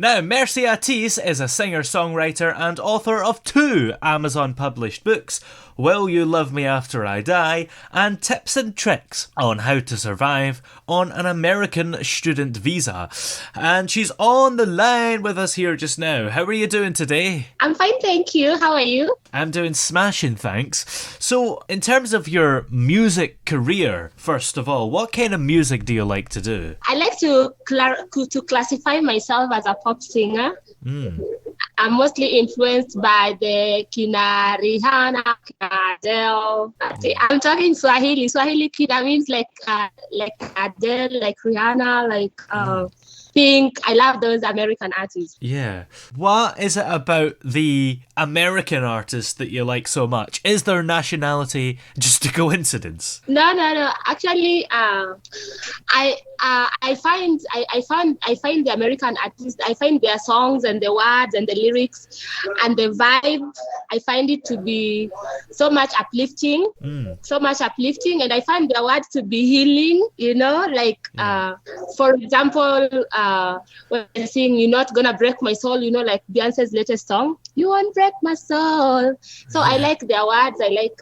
Now, Mercy Atis is a singer-songwriter and author of 2 Amazon-published books, Will You Love Me After I Die and Tips and Tricks on How to Survive on an American Student Visa. And she's on the line with us here just now. How are you doing today? I'm fine, thank you. How are you? I'm doing smashing, thanks. So, in terms of your music career, first of all, what kind of music do you like to do? I like to classify myself as a pop singer. I'm mostly influenced by the Kina Rihanna, Kina Adele. I'm talking Swahili. Swahili Kina means like Adele, like Rihanna, like Pink. I love those American artists. Yeah. What is it about the American artists that you like so much? Is their nationality just a coincidence? No. Actually, I find the American artists. I find their songs and the words and the lyrics and the vibe. I find it to be so much uplifting, and I find their words to be healing. You know, like for example, when they sing "You're Not Gonna Break My Soul," you know, like Beyonce's latest song, "You Won't Break My Soul." So I like their words. I like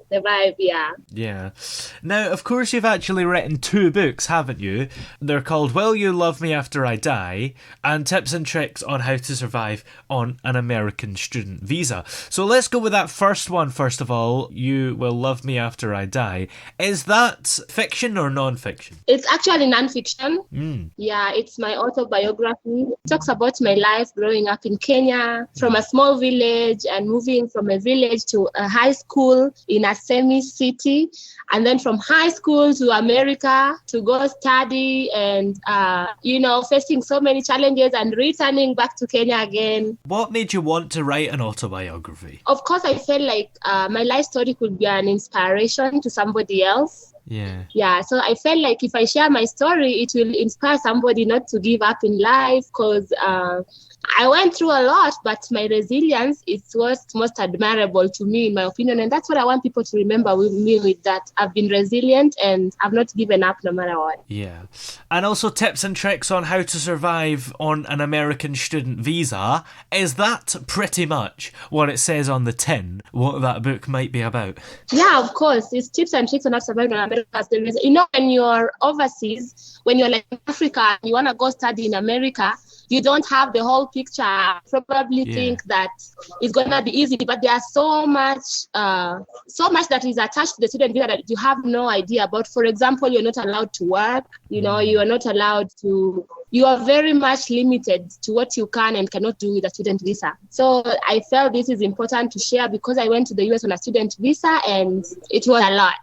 the vibe. Yeah. Now, of course, you've actually written 2 books, haven't you? They're called Will You Love Me After I Die and Tips and Tricks on How to Survive on an American Student Visa. So let's go with that first one first of all. You Will Love Me After I Die. Is that fiction or non-fiction? It's actually non-fiction. Yeah, it's my autobiography. It talks about my life growing up in Kenya, from a small village and moving from a village to a high school in a semi-city, and then from high school to America to go study and, facing so many challenges and returning back to Kenya again. What made you want to write an autobiography? Of course, I felt like my life story could be an inspiration to somebody else. Yeah, so I felt like if I share my story, it will inspire somebody not to give up in life, because I went through a lot, but my resilience is what's most admirable to me, in my opinion. And that's what I want people to remember with me, with that. I've been resilient and I've not given up no matter what. Yeah. And also tips and tricks on how to survive on an American student visa. Is that pretty much what it says on the tin, what that book might be about? Yeah, of course. It's tips and tricks on how to survive on America. You know, when you're overseas, when you're like in Africa, you want to go study in America, you don't have the whole picture. Probably think that it's gonna be easy, but there's so much that is attached to the student visa that you have no idea about. For example, you're not allowed to work. You know, you are not allowed to. You are very much limited to what you can and cannot do with a student visa. So I felt this is important to share because I went to the US on a student visa and it was a lot.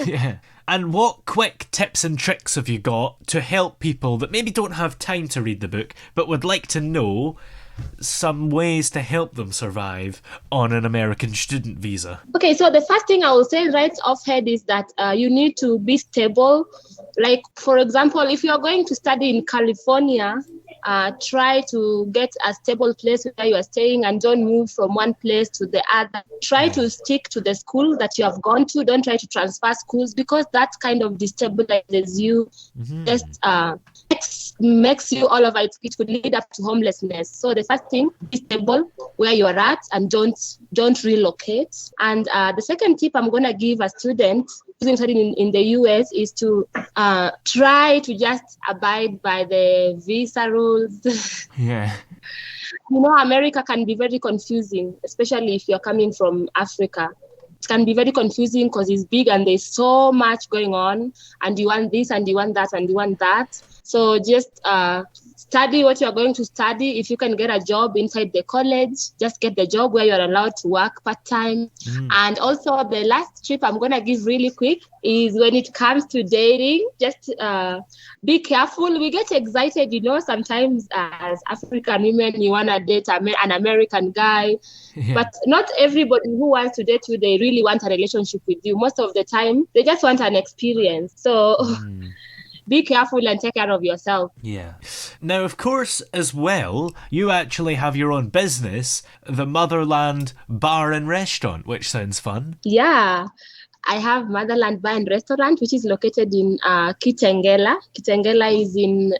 Yeah. And what quick tips and tricks have you got to help people that maybe don't have time to read the book but would like to know some ways to help them survive on an American student visa? Okay, so the first thing I will say right off head is that you need to be stable. Like, for example, if you're going to study in California, try to get a stable place where you are staying and don't move from one place to the other. Try to stick to the school that you have gone to. Don't try to transfer schools because that kind of destabilizes you. Just makes you all over. It could lead up to homelessness. So the first thing is stable where you are at and don't relocate. And the second tip I'm going to give a student studying in the US is to try to just abide by the visa rules. Yeah. You know, America can be very confusing, especially if you're coming from Africa. It can be very confusing because it's big and there's so much going on and you want this and you want that and you want that. So just study what you're going to study. If you can get a job inside the college, just get the job where you're allowed to work part-time. And also the last tip I'm going to give really quick is when it comes to dating, just be careful. We get excited, you know, sometimes as African women, you want to date an American guy. Yeah. But not everybody who wants to date you, they really want a relationship with you. Most of the time, they just want an experience. So be careful and take care of yourself. Yeah. Now, of course, as well, you actually have your own business, the Motherland Bar and Restaurant, which sounds fun. Yeah. I have Motherland Bar and Restaurant, which is located in Kitengela. Kitengela is in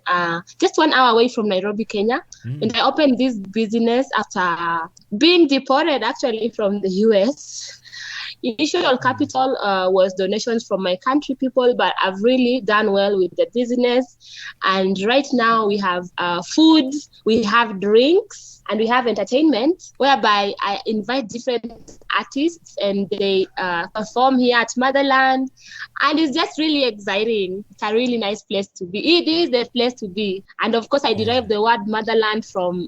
just 1 hour away from Nairobi, Kenya. And I opened this business after being deported actually from the US. Initial capital was donations from my country people, but I've really done well with the business. And right now we have food, we have drinks, and we have entertainment, whereby I invite different artists and they perform here at Motherland. And it's just really exciting. It's a really nice place to be. It is the place to be. And of course, I derived the word motherland from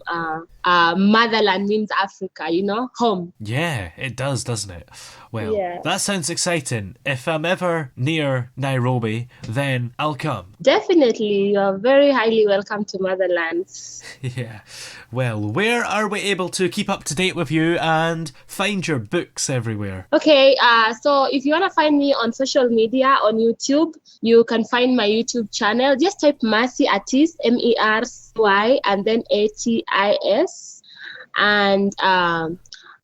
motherland means Africa, home. Yeah, it does, doesn't it? Well, that sounds exciting. If I'm ever near Nairobi, then I'll come. Definitely. You're very highly welcome to Motherland. Yeah. Well, where are we able to keep up to date with you and find your books everywhere? Okay, so if you want to find me on social media, on YouTube, you can find my YouTube channel. Just type Mercy Atis, Mercy, and then Atis. And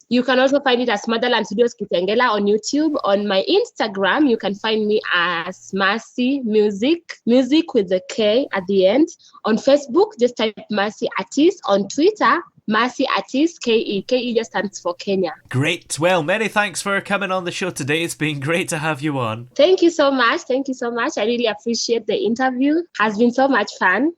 you can also find it as Motherland Studios Kitengela on YouTube. On my Instagram, you can find me as Mercy Music with the K at the end. On Facebook, just type Mercy Atis. On Twitter, Mercy Atis, KE. KE just stands for Kenya. Great. Well, many thanks for coming on the show today. It's been great to have you on. Thank you so much. I really appreciate the interview. Has been so much fun.